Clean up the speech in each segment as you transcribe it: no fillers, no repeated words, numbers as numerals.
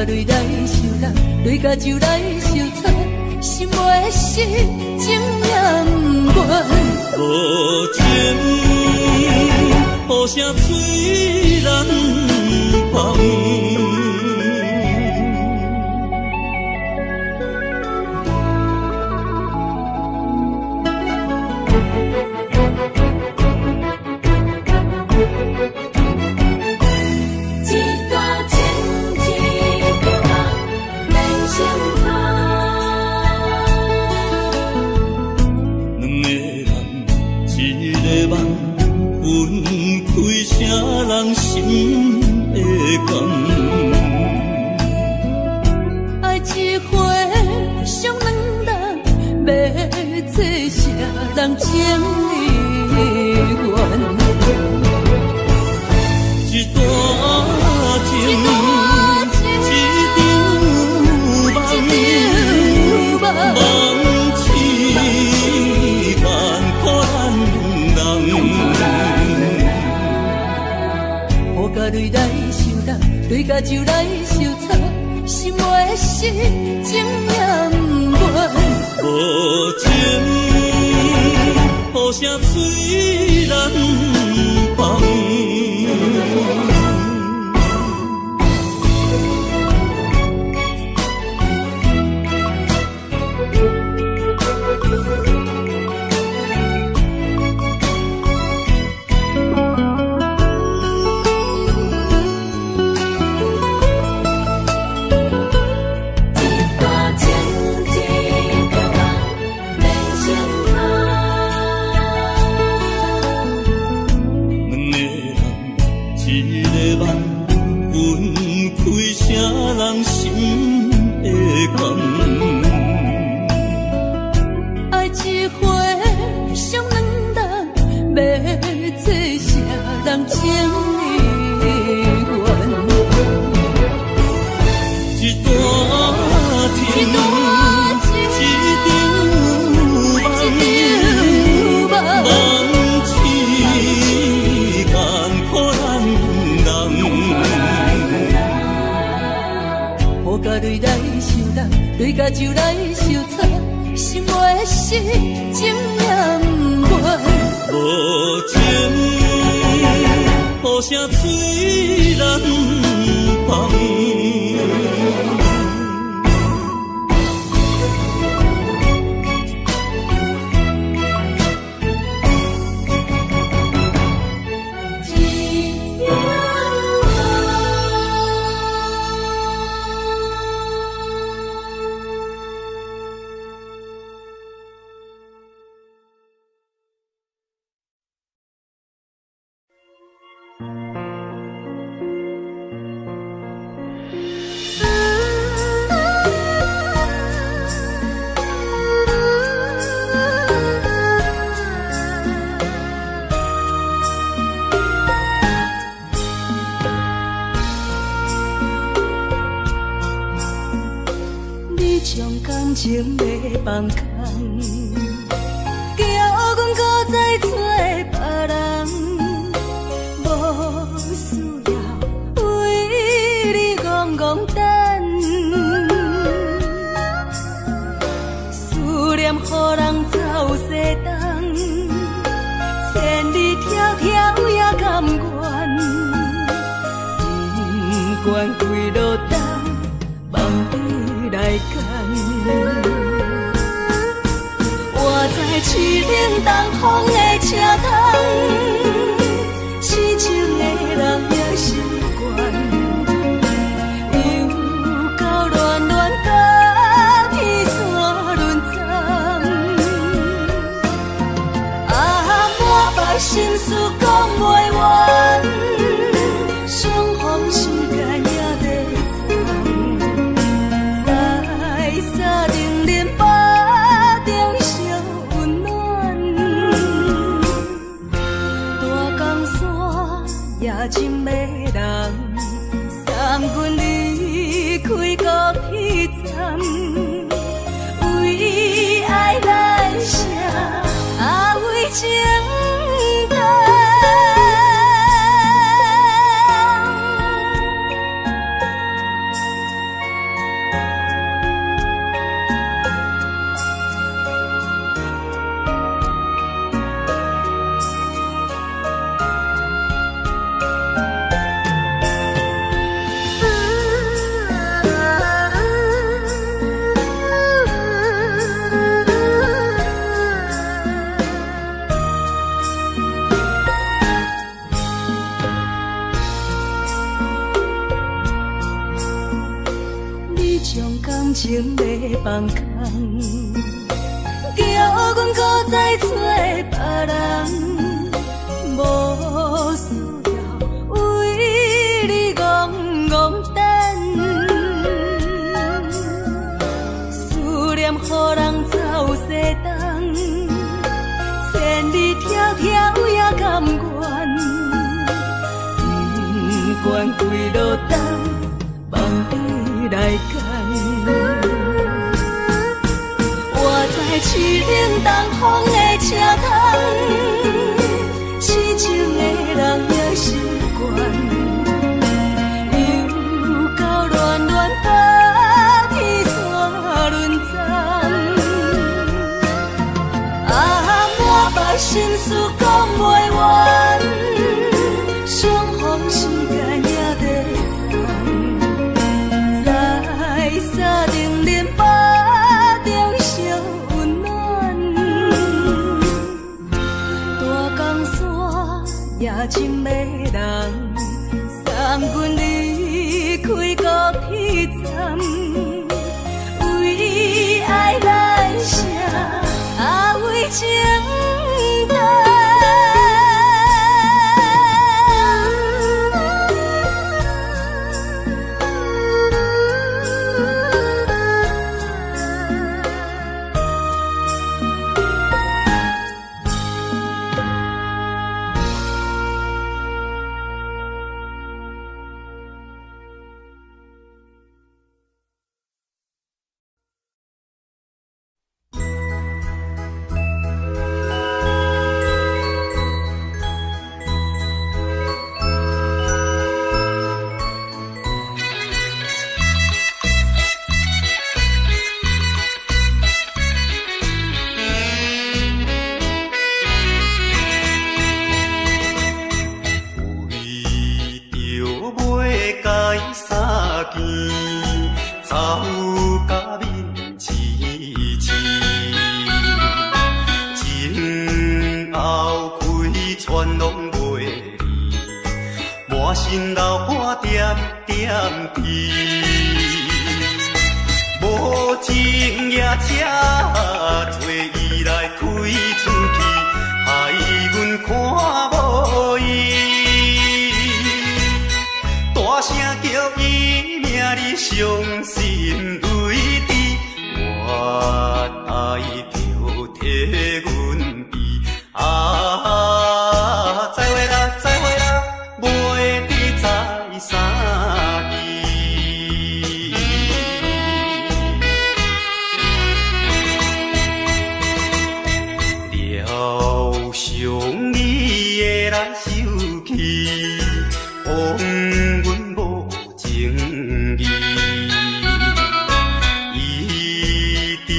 泪来受难，泪甲酒来受惨，心袂死，情也不愿。无情，雨声催人放。人心的感，爱一回伤两人，要做啥人情意愿？一段情，一场梦，梦痴万苦咱人。甲泪来受难，泪甲酒来受惨，心袂死，情也不愿。无情，雨声催人放。人心的感，爱一回伤两人，要做啥人情意愿？一段情，一场梦，梦痴万苦咱人。甲泪来受难，泪甲酒来受惨，心袂死，情也不愿。无情，雨声催人放。情要放空，叫阮搁再找别人，无需要为你戆戆等。思念予人走西东，千里迢迢也甘愿，不管归路东，梦你来干。我在凄冷东风的车窗，痴情的人也习惯，又到乱乱甲天山轮藏。啊，满腹心事讲袂完，相逢时间也在藏。在沙定林巴中相温暖，大江山也深的人，三军离开高铁站，为爱来写。情要放空，叫阮搁再找别人，无需要为你戆戆等，思念予人走西东，千里迢迢也甘愿，不管几路灯，望你来干。我在凄冷东风的车窗，痴情的人也习惯，又到乱乱把天线轮转。啊，满腹心事讲袂完，相逢时间也在等，在沙定连巴中相温暖。大江山也真迷人，送阮离开高铁站，为爱来写为情灯。心流半点点甜，无情夜车找伊来开出去，害阮看无伊。大声叫伊名里伤心泪滴，我爱着替阮悲。再会啦，再会啦，袂知在啥去。疗伤你的来受气，枉阮无情义。一定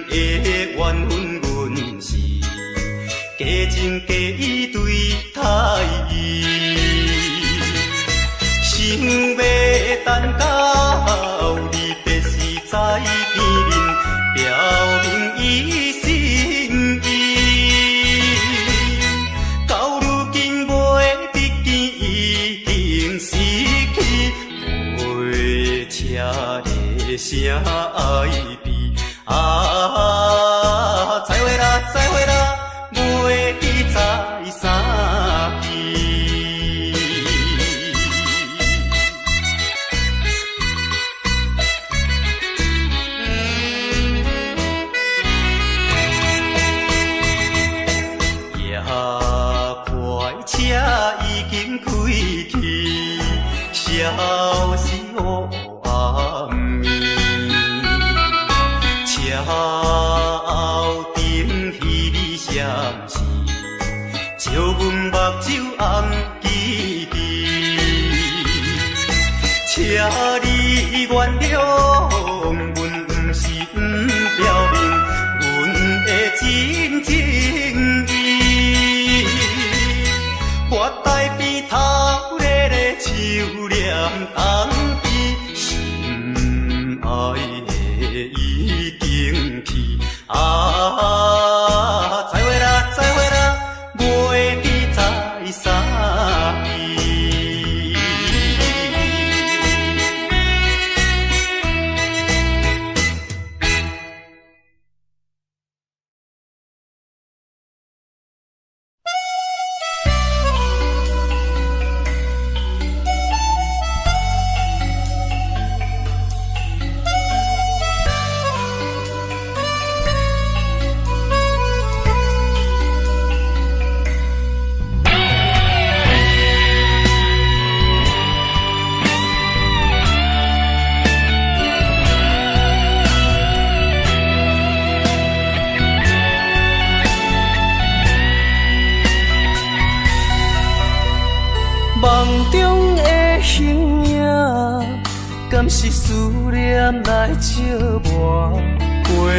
会怨恨阮是假情假意对待伊。想要等到你别时在见面，表明伊心意。到如今袂得见，已经失去，会车的声爱悲。再会啦，再会啦，袂知在啥去。车已经开去，消失黑暗暝。车后顶彼你闪是，照阮目睭红记记。车你原谅阮，不是不表明阮的真情意。我台边头咧咧手念东边，心爱的已经去。再会啦，再会啦，袂知在啥去。是思念来寂寞过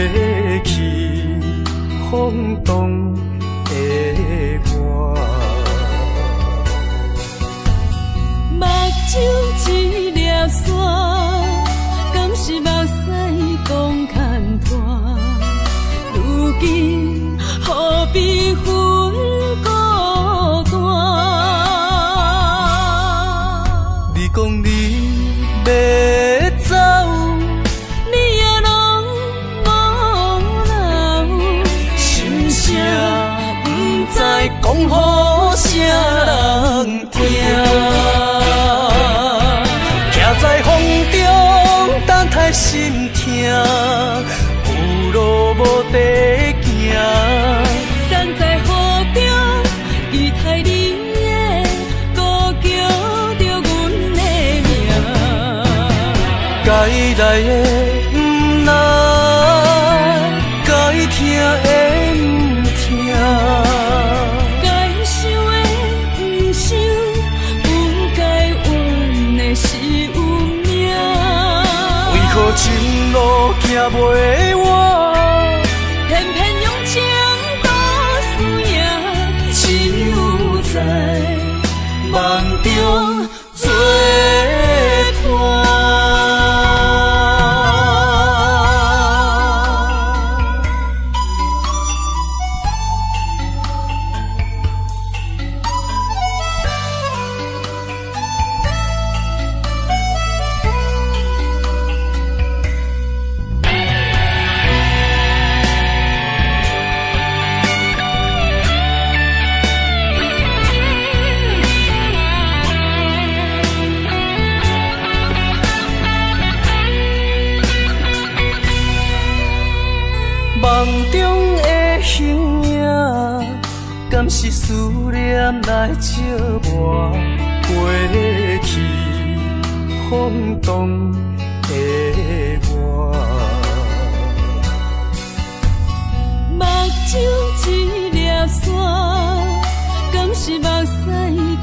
去风动的我？目睭一粒沙，敢是目屎讲牵拖？如今何必分孤单？你讲你要走，你也拢无留，心声不知讲予啥人听。徛在风中等待心痛，有路无地行。等在雨中，期待你的歌叫着阮的名。该来的不来，该听的不听。该想的不想，不该怨的是有命。为何情路行袂完？偏偏用情多输赢，只有在梦中作伴。梦中的形影，敢是思念来寂寞过去风动的我？目睭一粒沙，敢是目屎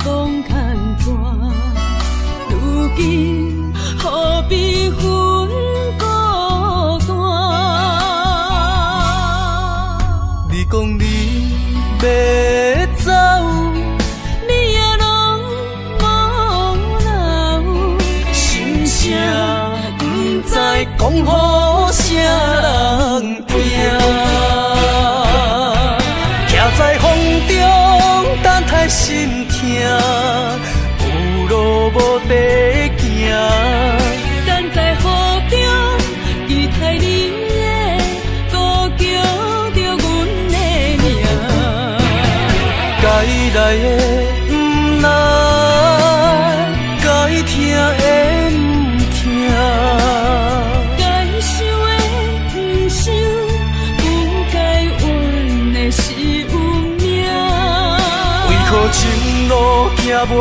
讲牵拖？如今何必分孤单？你讲你要走，你也拢无留，心声不知讲予啥人听。徛在风中等待心痛，有路无地行。等在雨中，期待你的歌叫着阮的名。该来的不来，该听的不听。该想的不想，不该怨的是有命。为何情路行袂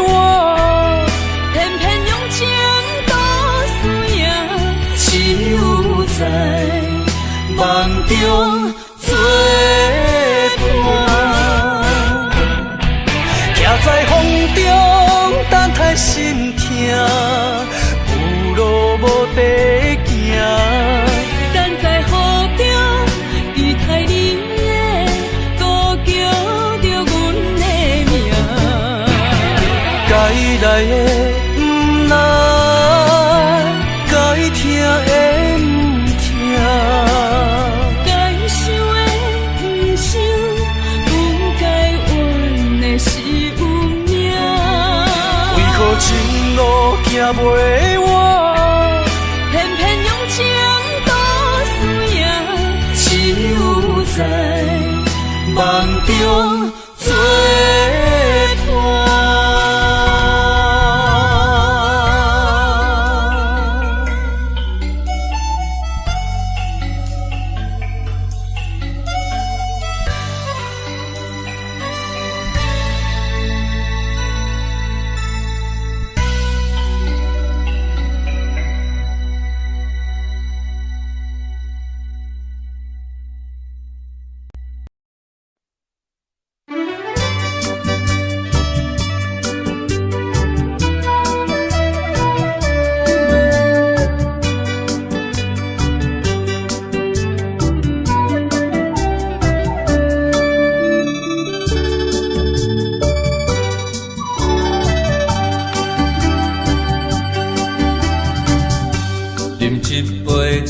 完？偏偏用情多输赢，只有在梦中作伴。徛在风中等待心痛，有路无地行。等在雨中，期待你的歌叫着阮的名。该来的不来，该听的不听。该想的不想，不该怨的是有命。为何情路行袂完？偏偏用情多输赢，只有在梦中作伴。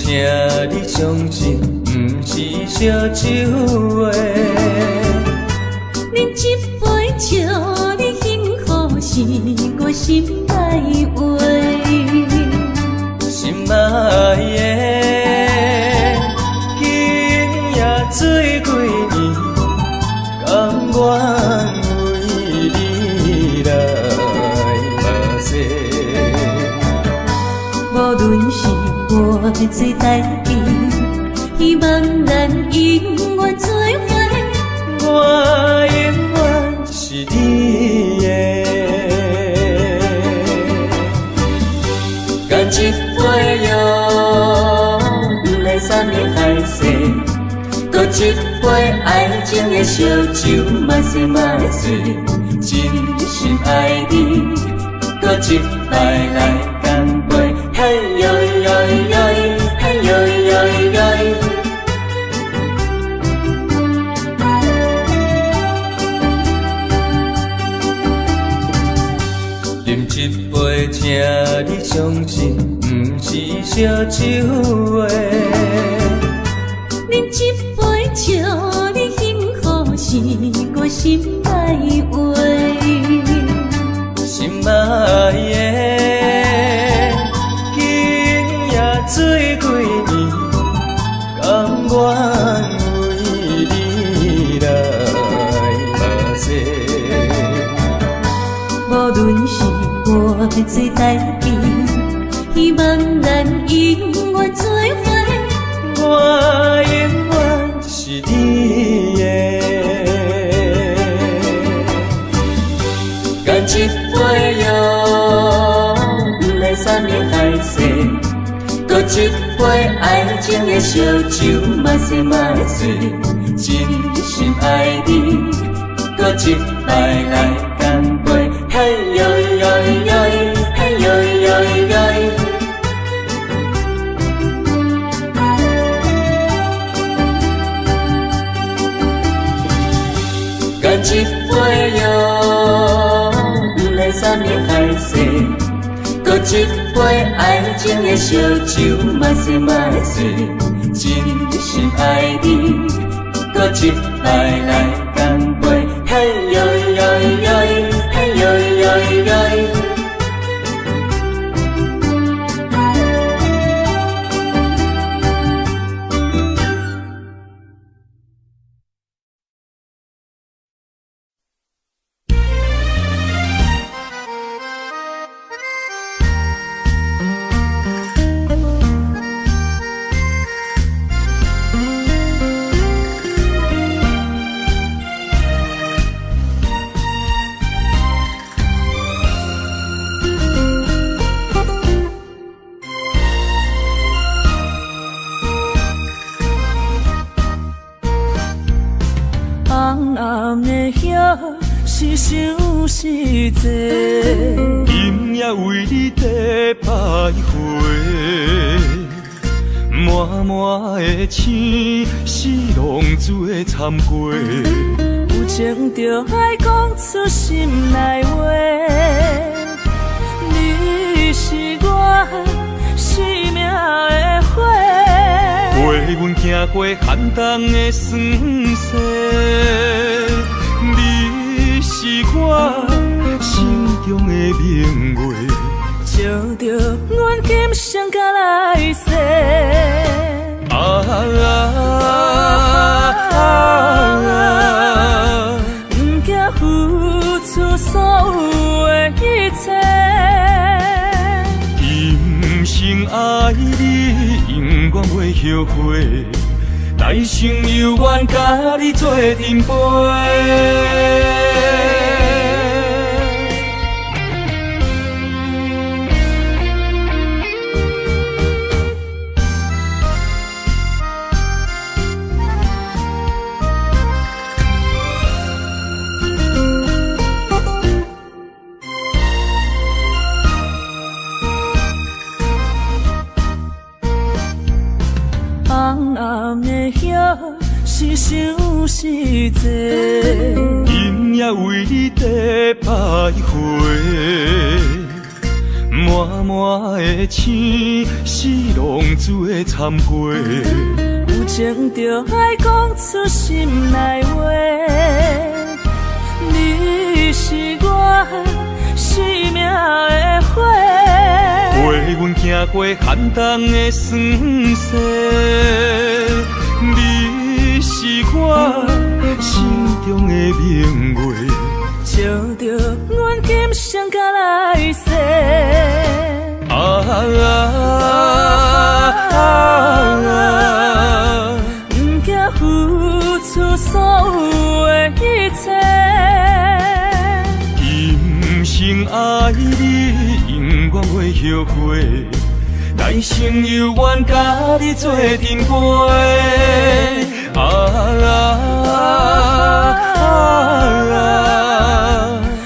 请你相信，不是烧酒话。饮一杯祝你幸福，是我心内话。心爱的，今夜醉几年，甘愿为你来目屎。无论是我做代志，希望咱永远做伙。我永远是你的。干一杯药，不来三年海誓；搁一杯爱情的烧酒，嘛是嘛醉。真心爱你，搁一摆来干杯。嘿呦呦呦，嘿呦呦呦。饮一杯，请你相信，不是烧酒话。饮一杯祝你幸福，是我心内话。心爱的，今夜醉几年，甘愿为你来目屎。无论是我做代志，希望咱永远做伙。我永远是你的。干一杯药，不来三年海誓；搁一杯爱情的烧酒，嘛是嘛醉。真心爱你，搁一摆来干杯。嘿呦呦呦，嘿呦呦呦。干一杯药，不来三年海誓；搁一杯爱情的烧酒，嘛是嘛醉。真心爱你，搁一摆来干杯。嘿呦呦呦，嘿呦呦呦。是想是多，今夜为你在徘徊，满满的青是浪做参过，有情就爱讲出心内话，你是我生命的花，陪阮行过寒冬的酸涩。你是我心中的明月，照着阮今生甲来世。不惊付出所有的一切，今生爱你，永远袂后悔。来生有缘，甲你做阵陪。是想是多，今夜为你在徘徊，满满满的星，是浪子的参陪。有情就爱讲出心内话，你是我生命的火，陪阮行过寒冬的酸涩，你是我心中的明月，照着阮今生甲来世。不惊付出所有的一切，今生爱你，永远袂后悔。来生有缘甲你做阵陪。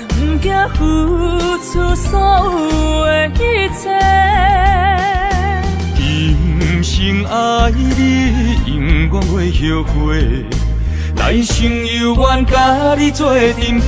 不惊付出所有的一切，今生爱你，永远袂后悔。来生有缘甲你做阵陪。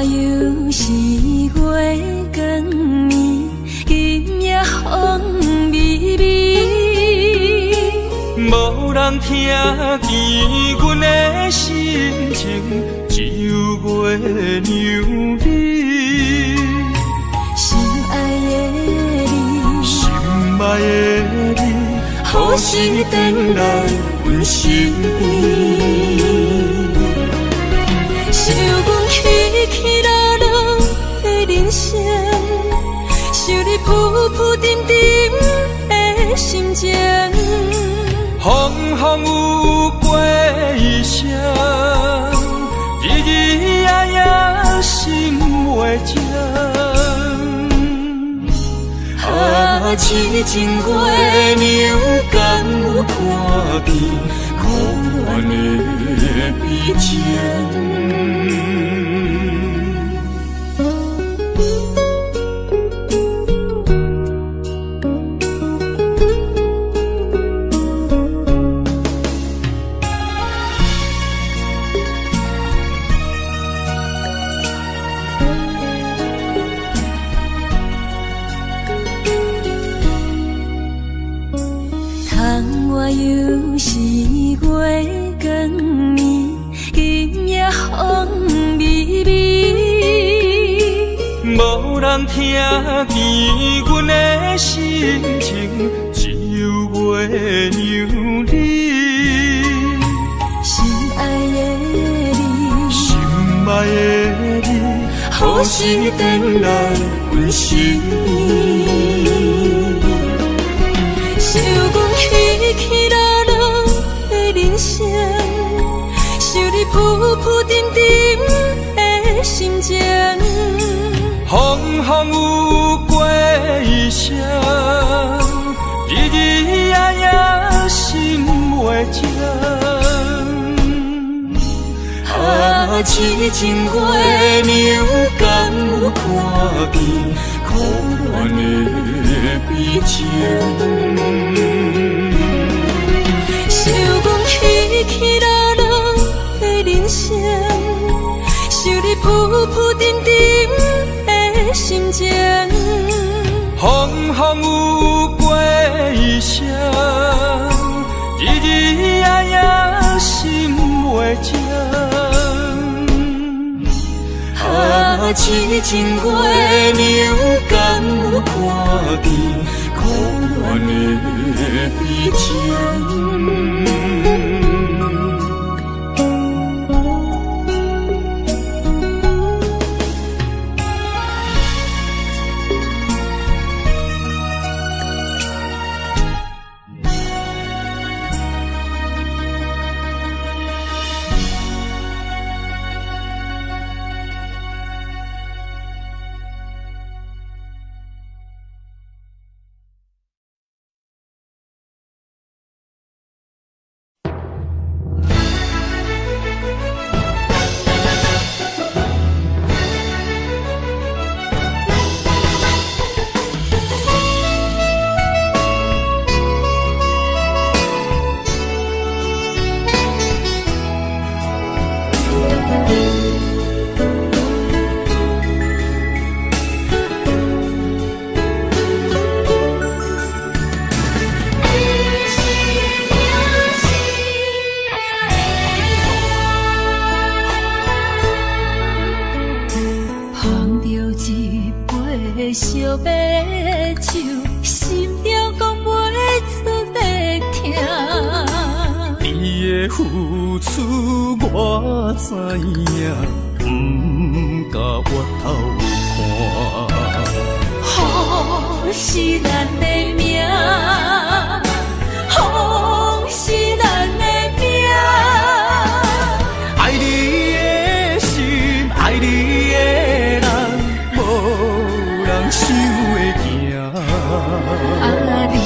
我又是月光暝，今夜风微微，无人听见阮的心情，只有月娘你。心爱的你，心爱的你，何时回来阮身边？想阮起起落落的人生，想你浮浮沉沉的心情。风风有过一生，日日夜夜心袂静。啊，痴情月娘敢有看见可怜的悲情？我又是月光暝，今夜风微微，无人听见阮的心情，只有月娘你。心爱的你，心爱的你，何时回来阮身边？想阮起起落落的人生，想你浮浮沉沉的心情。风风有过一生，日日夜夜心袂静。啊，痴情月娘敢有看见可怜的悲情？想阮起起落落的人生，想你浮浮沉沉的心情。风风有过一生，日日夜夜心袂静。啊，痴情月娘敢有看见可怜的悲情？烧白酒，心中讲袂出的痛。你的付出我知影，不甲我头看。风是咱的命，风是咱的命。爱你的心，爱你的人，无人想会行。啊，你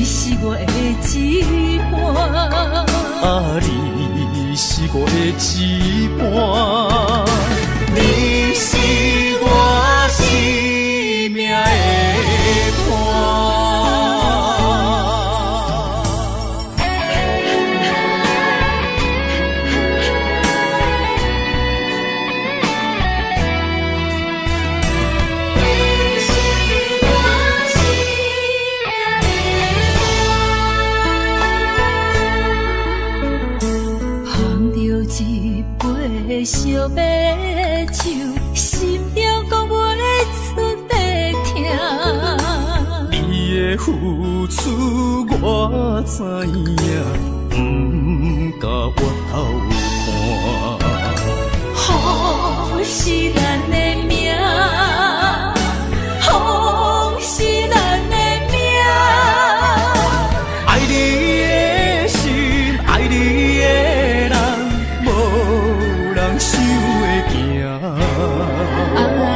是我的一半，啊，你是我的一半，你是我生命的伴。烧要酒，心中讲袂出地痛。你的付出我知影，不甲我头看。好是咱的命，好是咱的命。爱你的心，爱你的人，无人想会行。啊，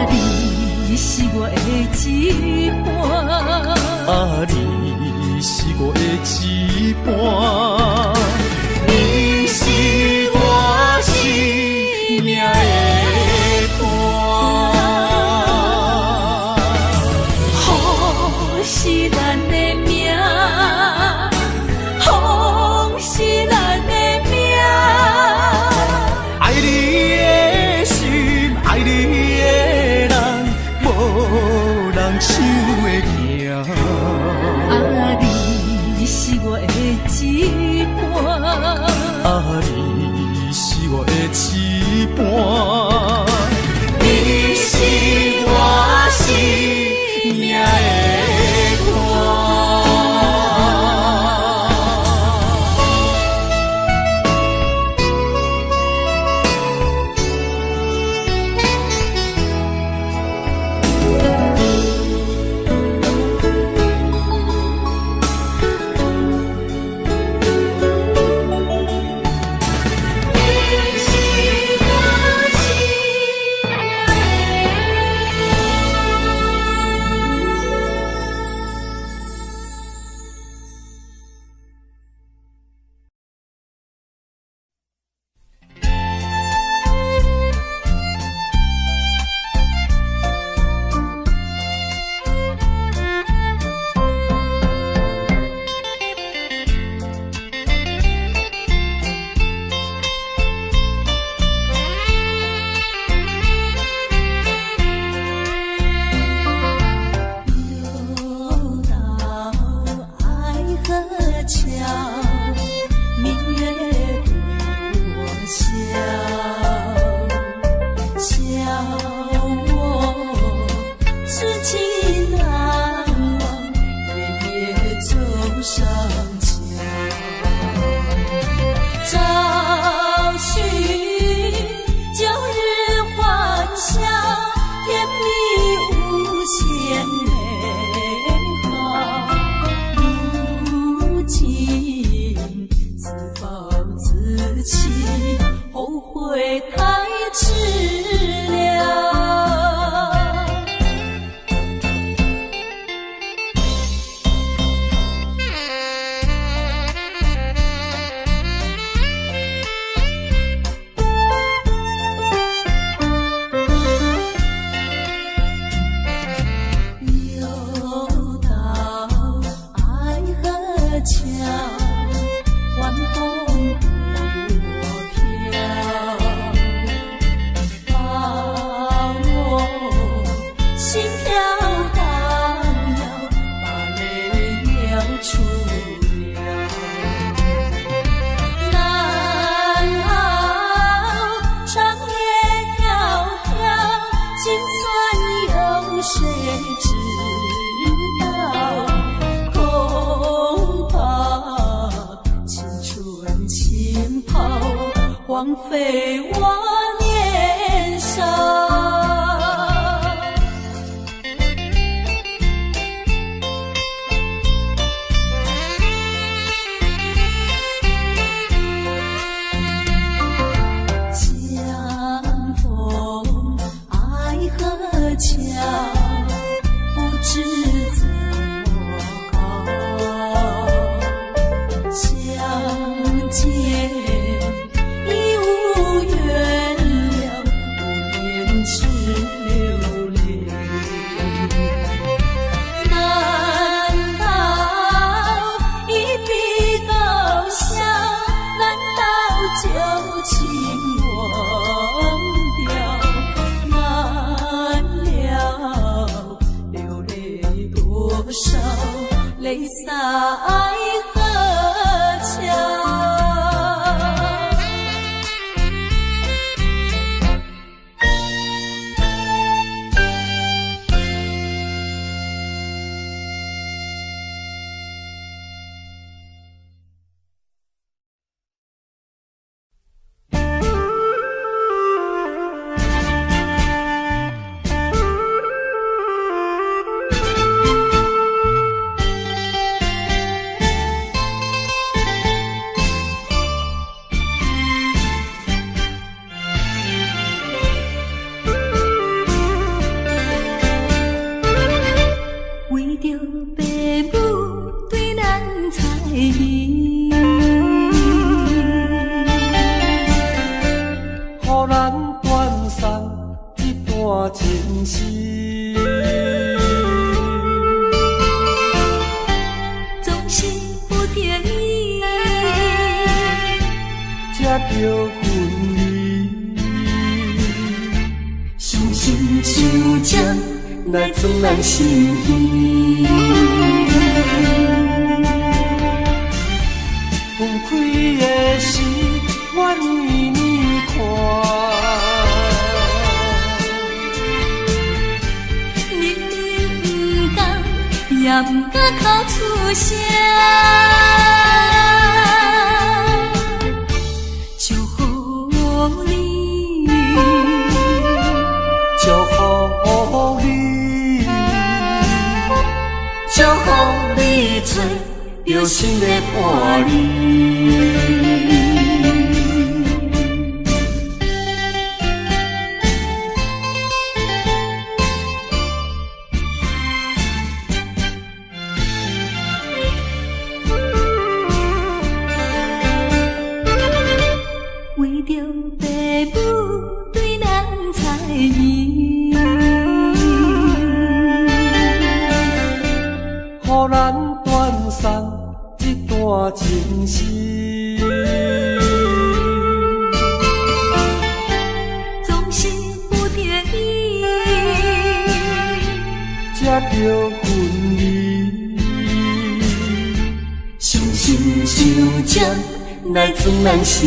你是我的一半，啊，你是我的一半，你是我生命的伴。好是咱的命，好是咱的命。爱你的心，爱你的人，无人想会行。啊，你是我的一半，啊，你是我的一半，你是我生命的伴。荒废我年少。相逢爱河桥，不知怎么好。相见已无缘了，无言只留恋。难道一笔勾销？难道旧情忘掉？难了流泪多少，泪洒爱河桥。叫分离。伤心像针来钻咱心耳，分开的时，我为你看。明明不甘，也不敢哭出声。祝福你，祝福你，祝福你做着心的伴侣。为着爸母对咱猜疑，予咱断送这段情丝。总是不得已，才叫分离。伤心像针来钻咱心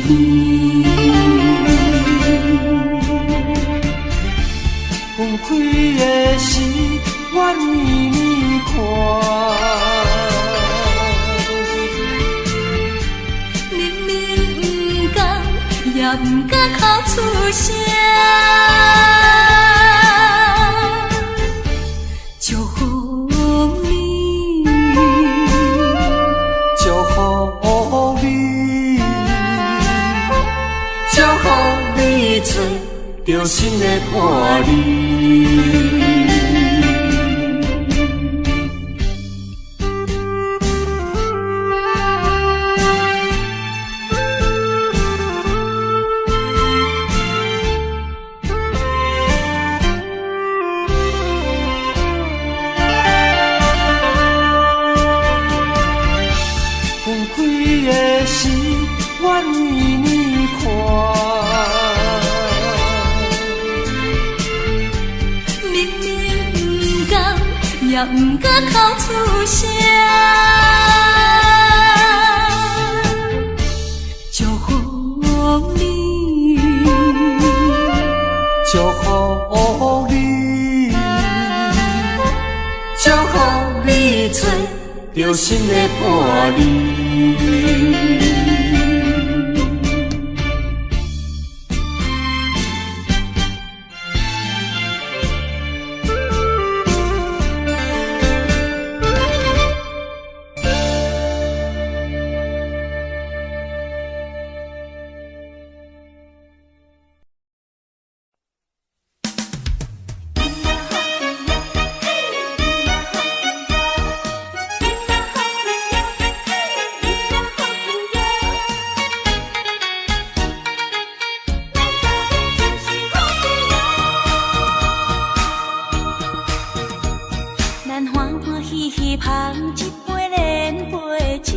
耳，分开的时，我为你看。明明不甘，也不敢哭出声。祝福你，祝福你，祝福你做着心的伴侣。分开的时，我为你看。明明不甘，也不敢哭出声。祝福你，祝福你，祝福你做着心的伴侣。咱欢欢喜喜捧一杯莲杯酒，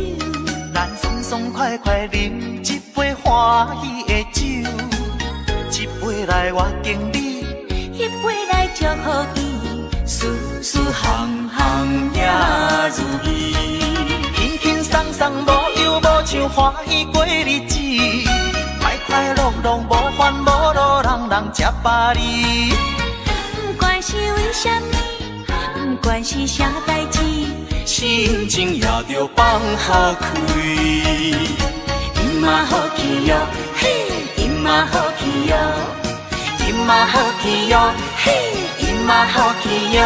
咱爽爽快快饮一杯欢喜的酒，一杯来我敬你，一杯来祝福伊，事事行行也如意，轻轻松松无忧无愁，欢喜过日子，快快乐乐无烦无恼，人人吃饱哩。不管是为什么，不管是啥代志，心情也着放好开。今嘛好气哟，嘿，今嘛好气哟，今嘛好气哟，嘿，今嘛好气哟。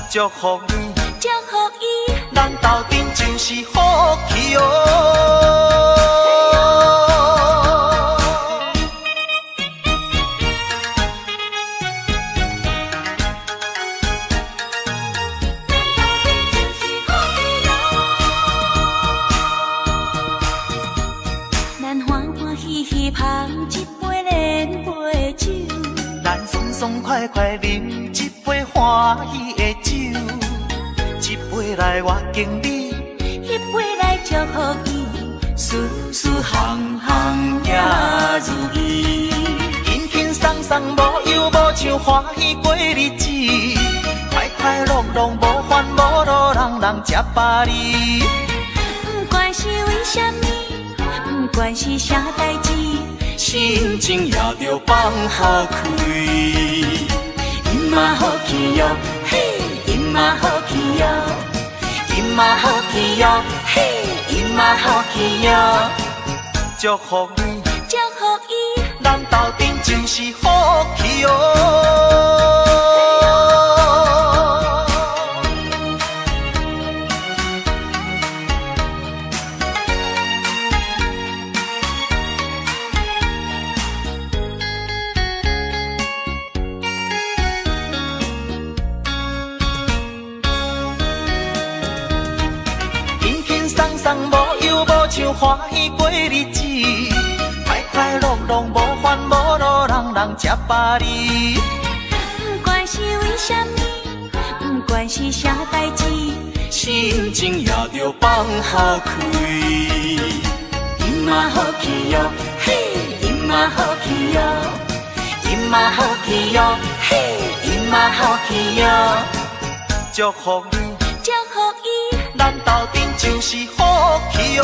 祝福你，祝福伊，咱斗阵就是好气哦。咱欢欢喜喜捧一杯莲杯酒，咱爽爽快快饮一杯欢喜的酒，一杯来我敬你，一杯来祝福伊，事事行行也如意。轻轻松松无忧无愁，欢喜过日子，快快乐乐无烦无恼，人人吃饱哩。不管是为什么，不管是啥代志，心情也着放好开。因嘛好气哟，嘿，因嘛好气哟，因嘛好气哟，嘿，因嘛好气哟，祝福你，祝福伊，咱斗阵就是好气哦。无忧无愁，欢喜过日子，快快乐乐无烦无恼，人人吃饱哩。不管是为什么，不管是啥代志，心情也着放好开。因嘛好气哟，嘿，因嘛好气哟，因嘛好气哟，嘿，因嘛好气哟，祝福你，祝福伊，咱斗阵就是好气哦。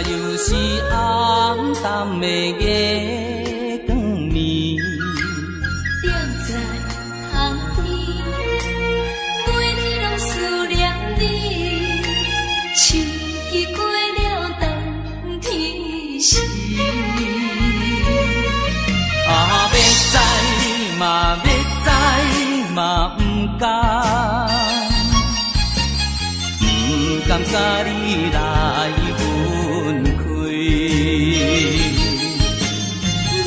又是暗淡的月光暝，踮在巷边，每日拢思念你，秋去过了冬天时。要知嘛要知嘛不甘，不甘甲你来分开。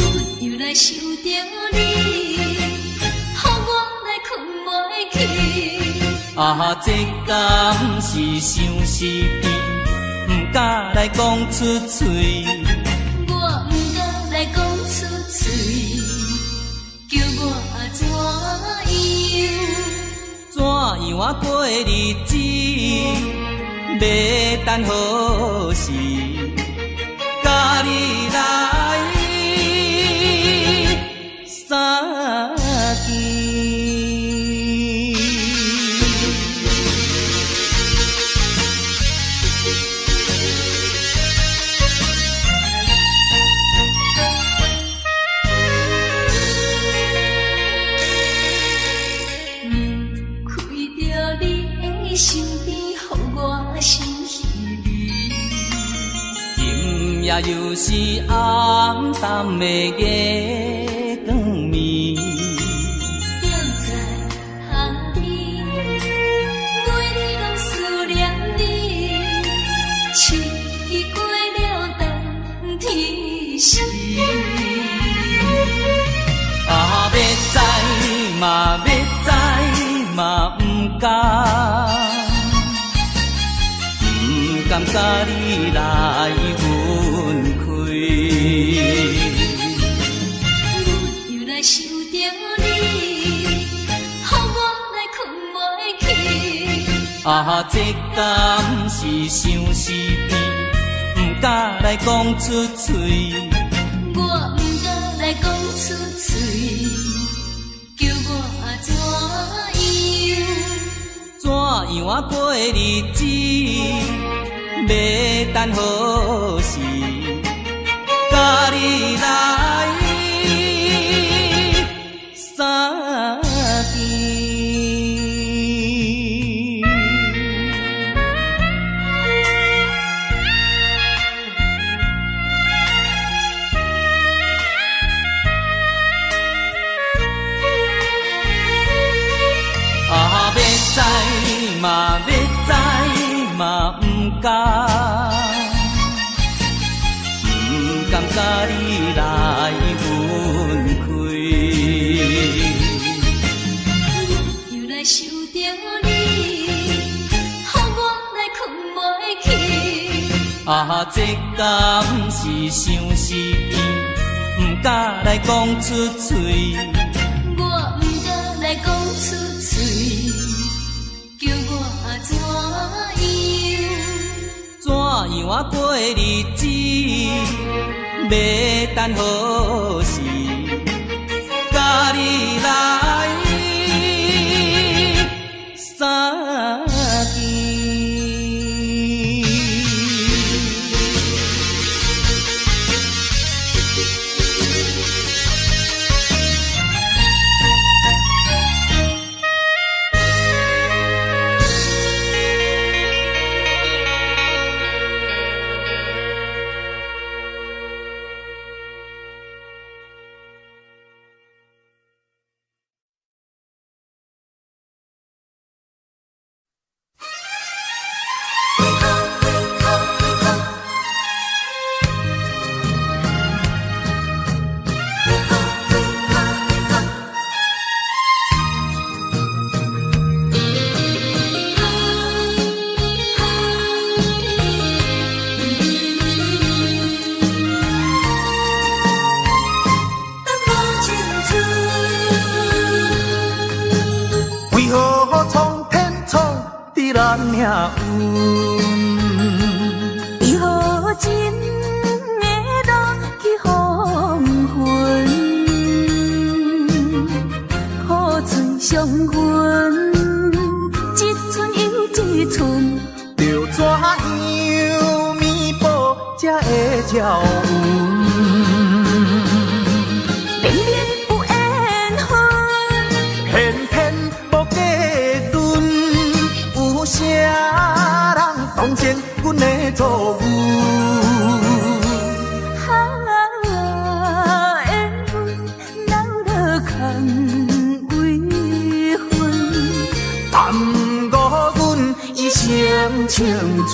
阮又来想着你，予我来困袂去。这敢是相思甜，不敢来讲出嘴。我不敢来讲出嘴，叫我怎样过日子？要等何时？甲你来相见。夜又是暗淡的月光暝，踮在巷边，每日拢思念你，秋去过了冬天时。要知嘛要知嘛不甘，不甘甲你来分开。阮又来想着你，予我来困袂去。这敢是相思甜，不敢来讲出嘴。我不敢来讲出嘴，叫我怎样过日子？要等何时？知嘛要知嘛不敢，不甘甲你来分开。又来想着你，予我来困袂去。啊，这敢是伤死伊，不敢来讲出嘴。我不敢来讲出嘴，叫我怎样啊过日子，要等何时？甲你来相见。咱命运，为何真会落去黄昏？雨水伤痕，一寸又一寸，着怎样弥补才会照运？明明有缘分，偏偏无计阵，有啥人当成阮的错误？缘分留落空为恨，耽误阮一生青春。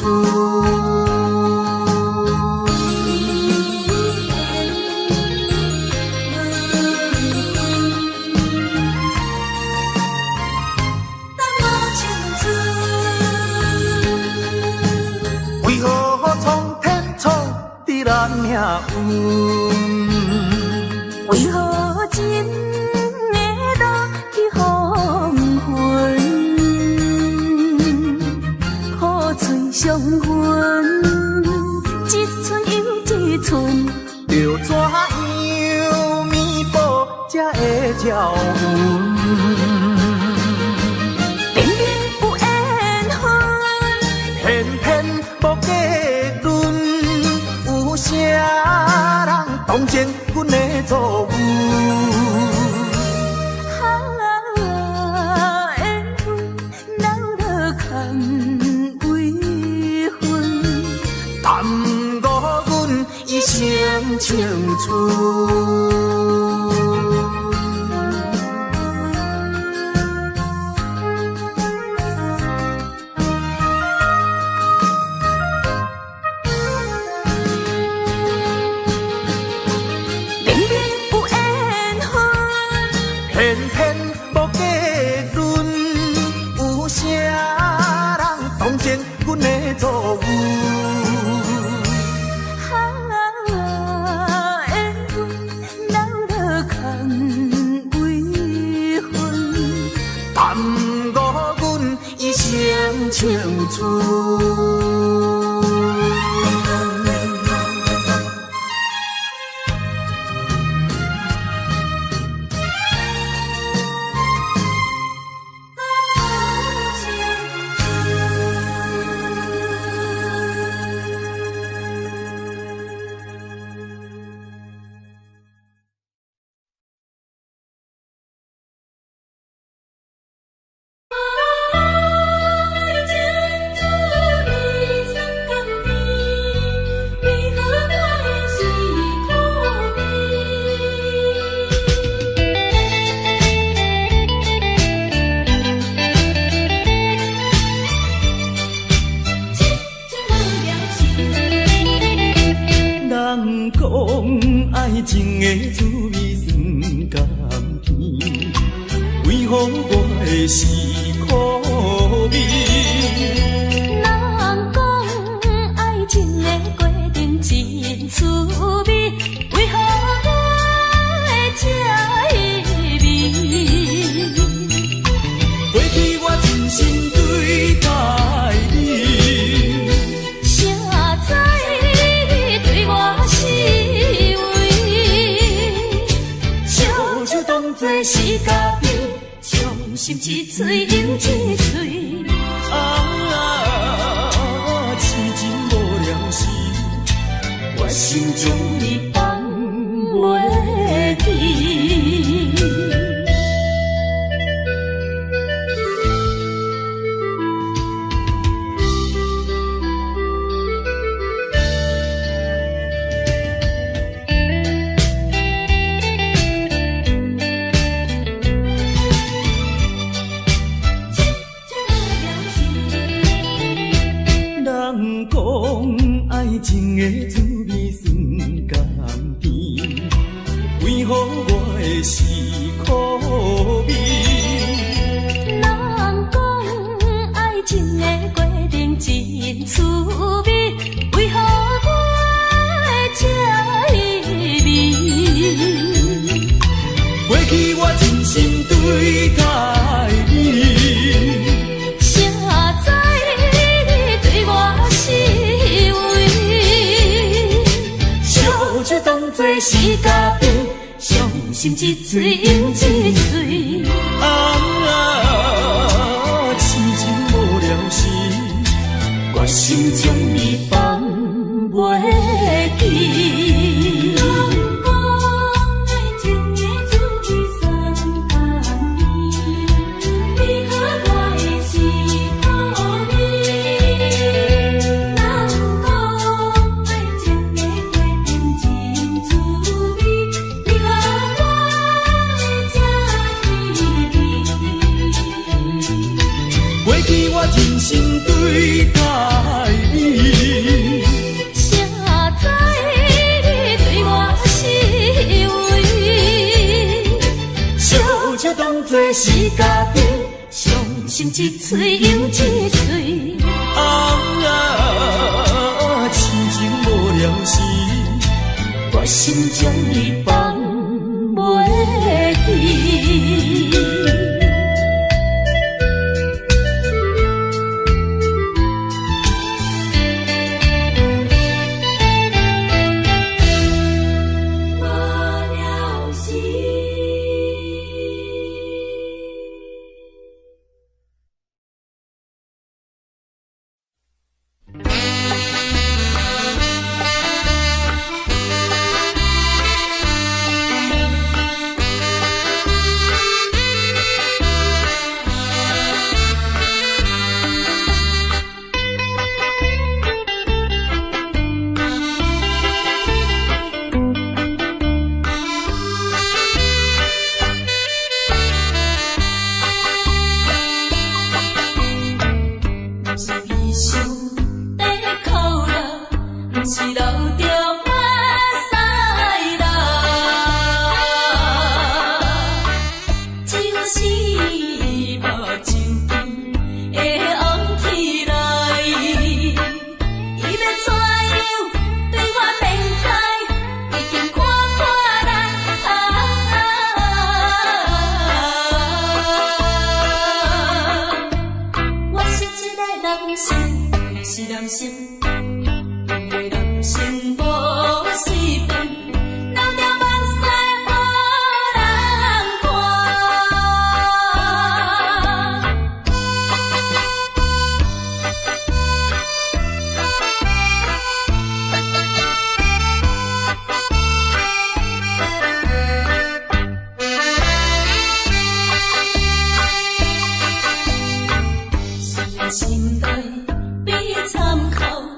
为何苍天创伫咱命运？为何真会落去黄昏？雨水伤痕，一寸又一寸，着怎样弥补才会照运？明明有缘分，偏偏无计阵，有啥人当成阮的错误？缘分留落空为恨，耽误阮一生青春。偏偏无计阵，有啥人当成阮的错误？缘分留落空为恨，耽误阮一生青春。爱情之谜。滋味酸甘甜，为何我的是苦味？人讲爱情的过程真滋味，为何我会这意味？过去我真心对待你，谁知你对我是为，笑笑当作是假面，伤心一嘴又一嘴。痴情无了时，我心中你放袂记。人讲爱情的滋味酸甘甜，为何我的是苦味？人讲爱情的过程真滋味，为何我会这意味？过去我真心对待你，谁知你对我是为，笑笑当作是假面，伤心一嘴又一嘴。痴情无了时，我心中你放袂记。过去我真心对待你，谁知你对我是为，笑笑当作是假面，伤心一嘴又一嘴。痴情无了时，我心中你放袂记。是人生，对人生无是份，留着目屎予人看。是心内比参考。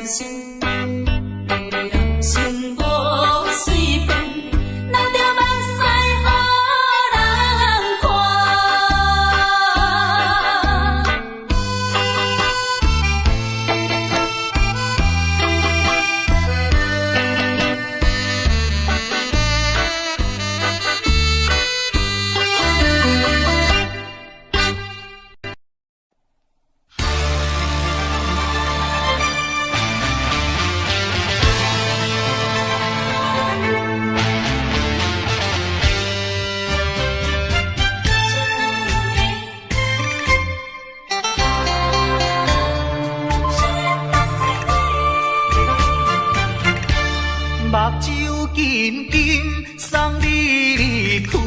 心，心无水分，流着目屎予人看。目睭紧紧送你离开，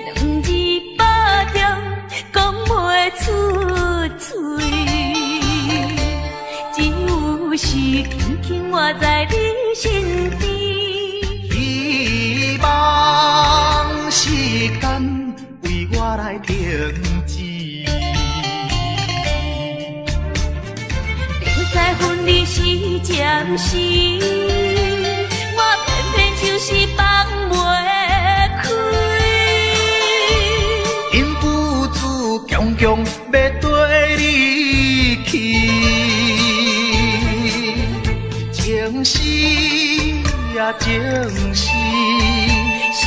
两字保重，讲袂出嘴，只有是轻轻活在你身边。希望时间为我来停止。在分离时暂时，我偏偏就是放袂开。因父子强强要跟你去，情是啊情是，想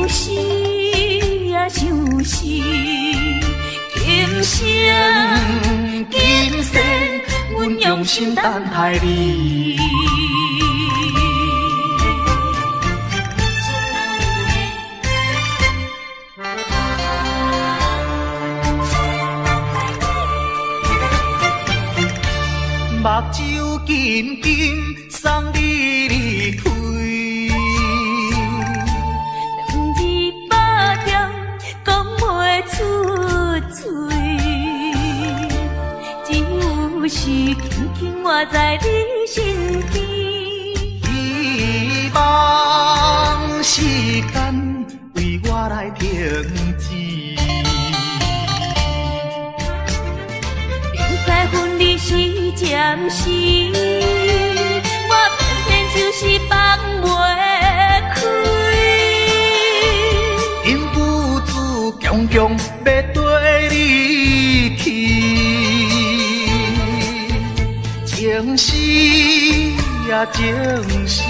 死啊想死，今生今世。阮用心等待你，目睭紧紧送你离开，两字保重，讲袂出嘴。是轻轻活在你身边，希望时间为我来停止。明知分离是暂时，我偏偏就是放袂开。因父子强强要跟你去。情是啊情是，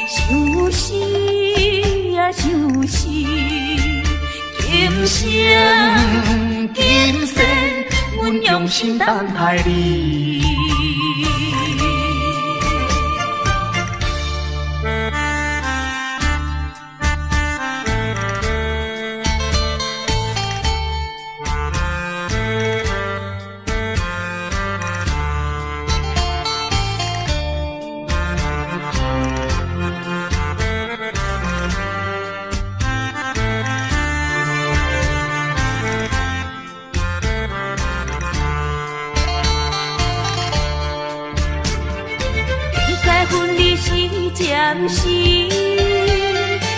想死啊想死，今生今世，阮用心等待你。暂时，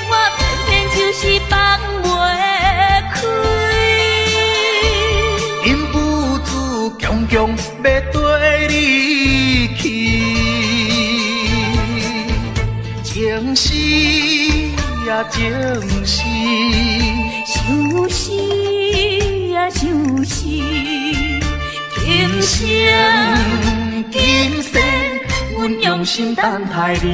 我偏偏就是放袂开。因父子强强要跟你去，情是啊情是，想死啊想死，今生今世。阮用心等待你。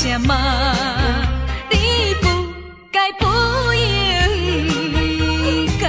什么你不该不应该？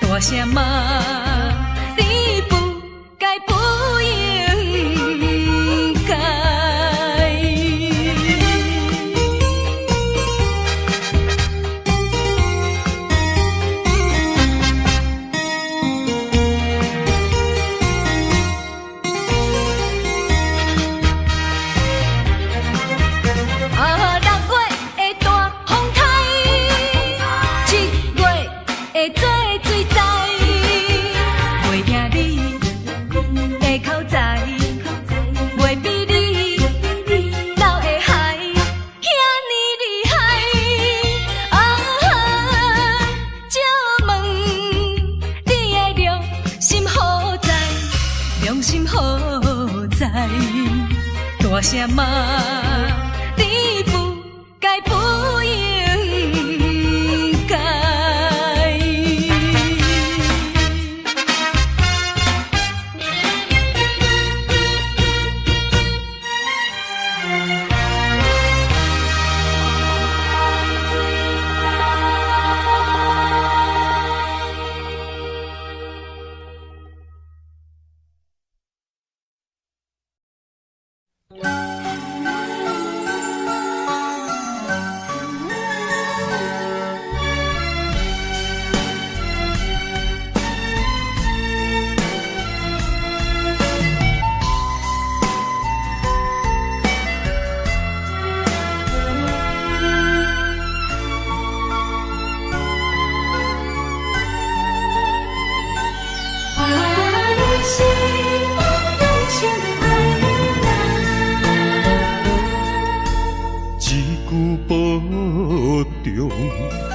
大什么你不该不应该？大什么你不该不应该？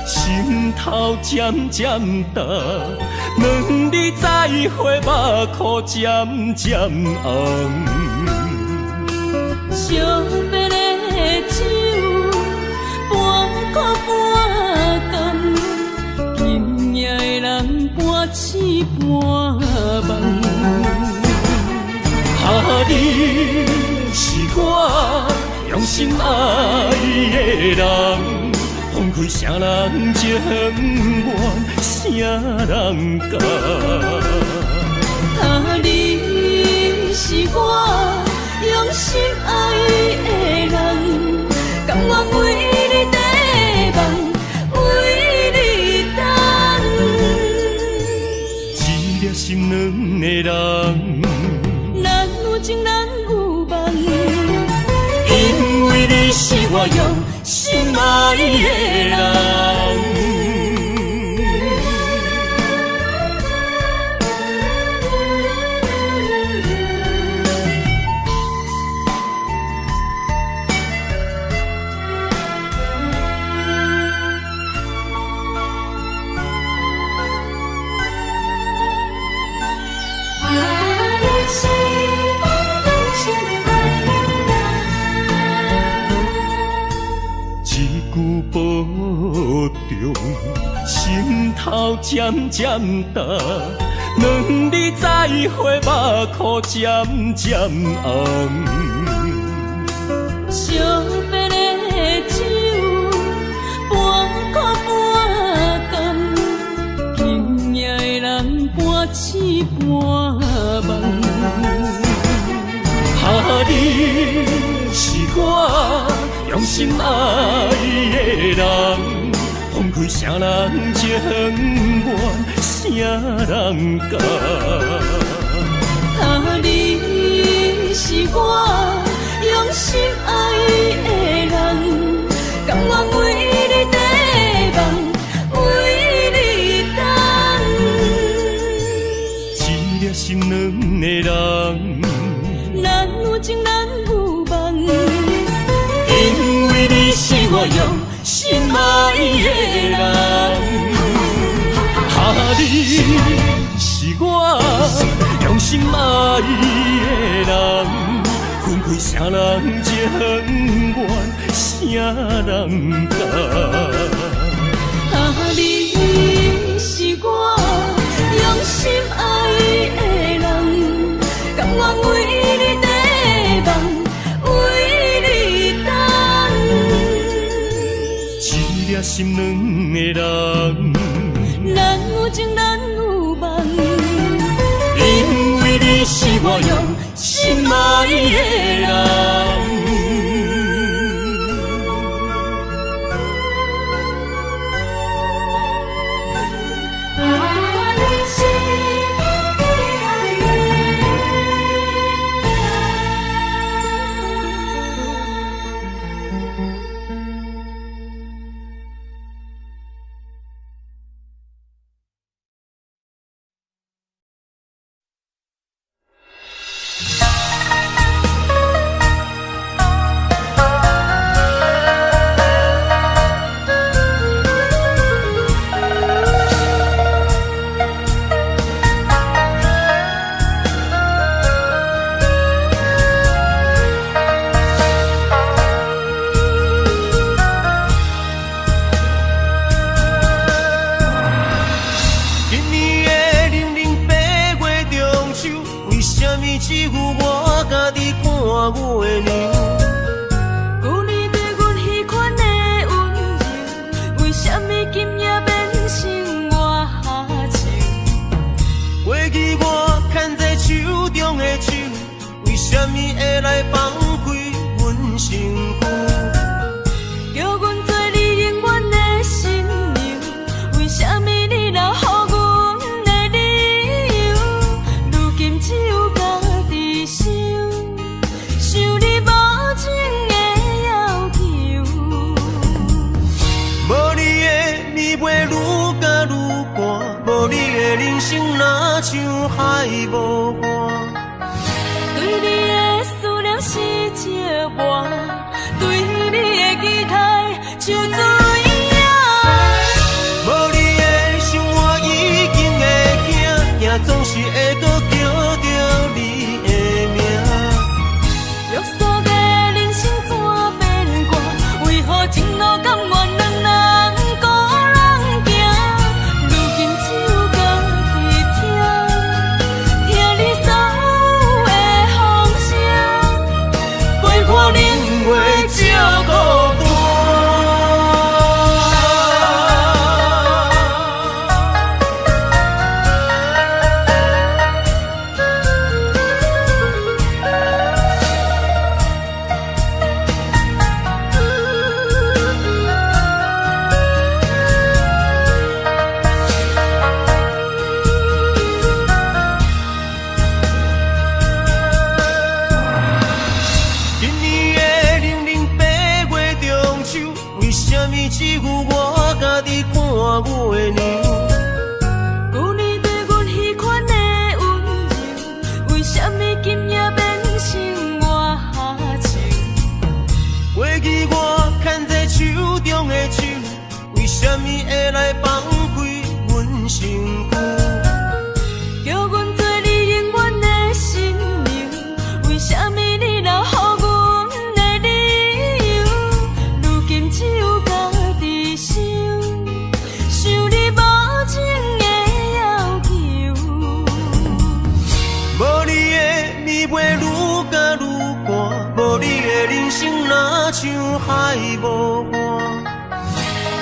心头渐渐重，两日再会，目眶渐渐红。惜别的酒，半苦半甘，今夜的人半醒半梦。你是我用心爱的人。放开谁人情愿，谁人甘？你是我用心爱的人，甘愿为你地梦，为你等。一粒心两个人，咱有情咱有梦，因为你是我用心爱的人。保重，心头渐渐重，两日再会，目眶渐渐红。惜别的酒，半一半梦。你是我用心爱的人，放开啥人情愿，啥人教？你是我用心爱的人，甘愿为你地梦，为你等。一粒心两个人。咱有情，咱有梦，因为你是我用心爱的人，你是我用心爱的人，分开啥人情愿，啥人教？你是我用心爱的人，甘愿为你地梦，为你等。一粒心两个人，咱有情，咱有梦，因为你是我用心爱的人。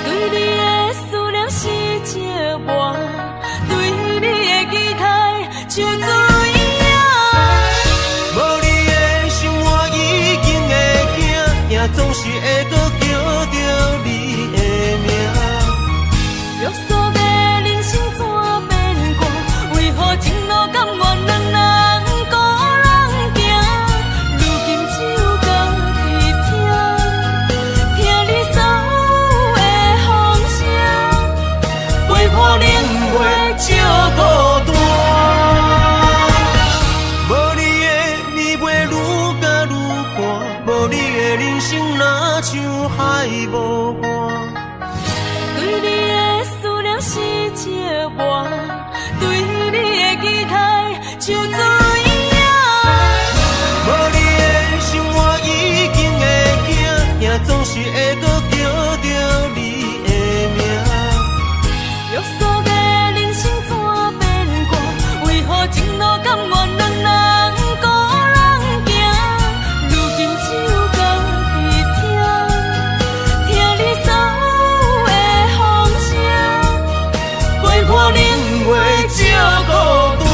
对你的思念是一碗，对你的期待像水啊。无你的生活已经会惊，也总是会搁叫着你的名。约束的人生怎变卦？为何前路甘愿两人孤人行？如今只有家己听你所有的风声，陪伴冷月照孤单。无你的暝袂愈加愈寒，无你的人生若像海无岸。对你的思念是一碗，对你的期待像水啊。无你的生活已经会惊，也总是会搁叫着你的名。约束的人生怎变卦？为何前路甘愿两人孤人行？如今只有家己听你所有的风声，陪伴冷月照孤单。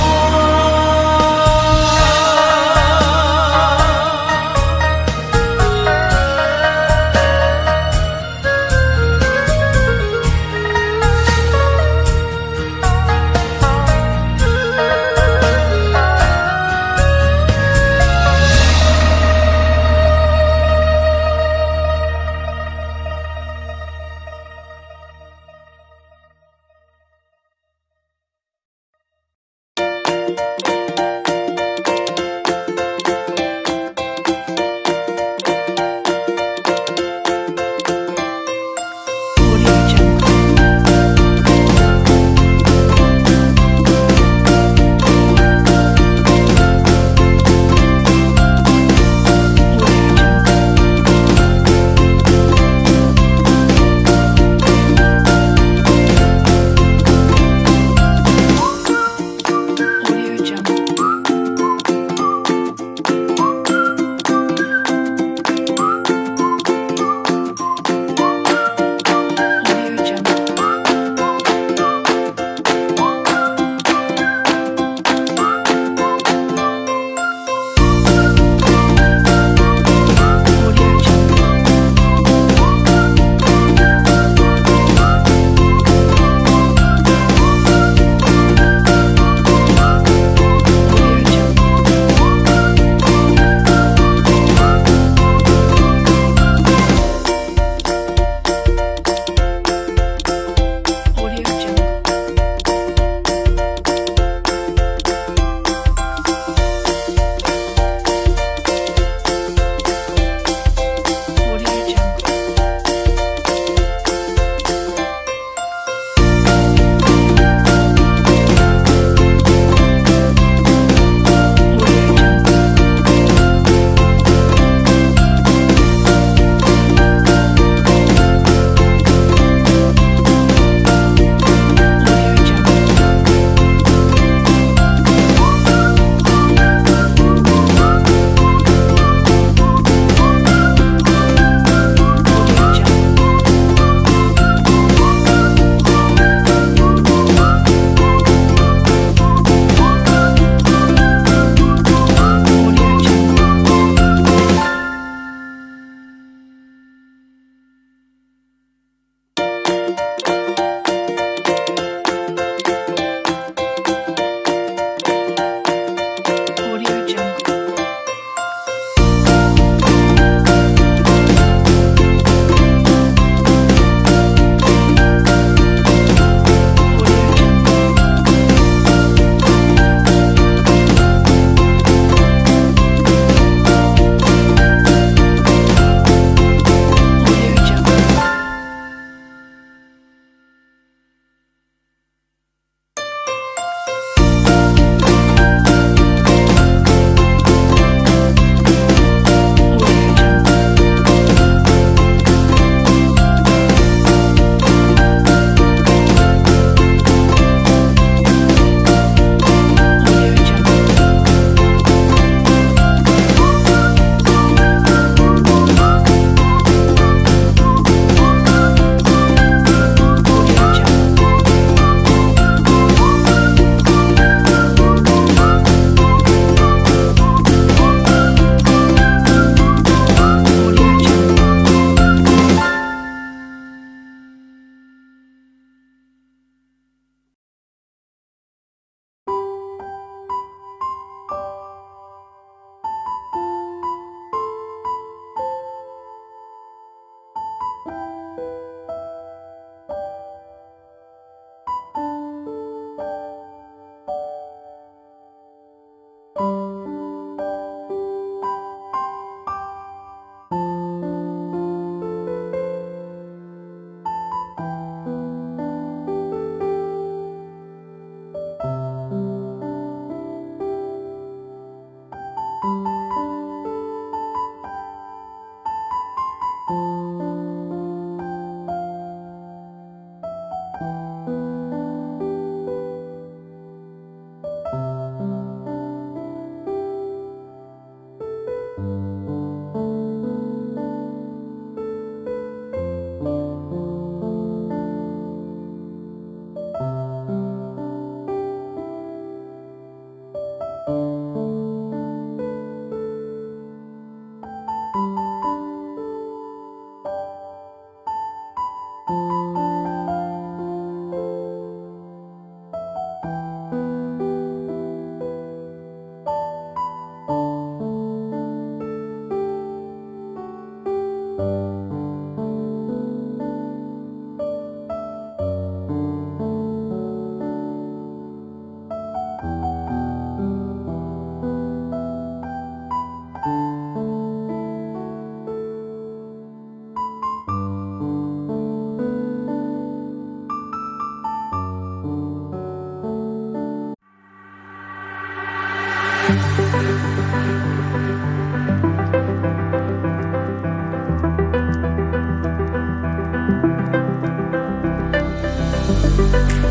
啊。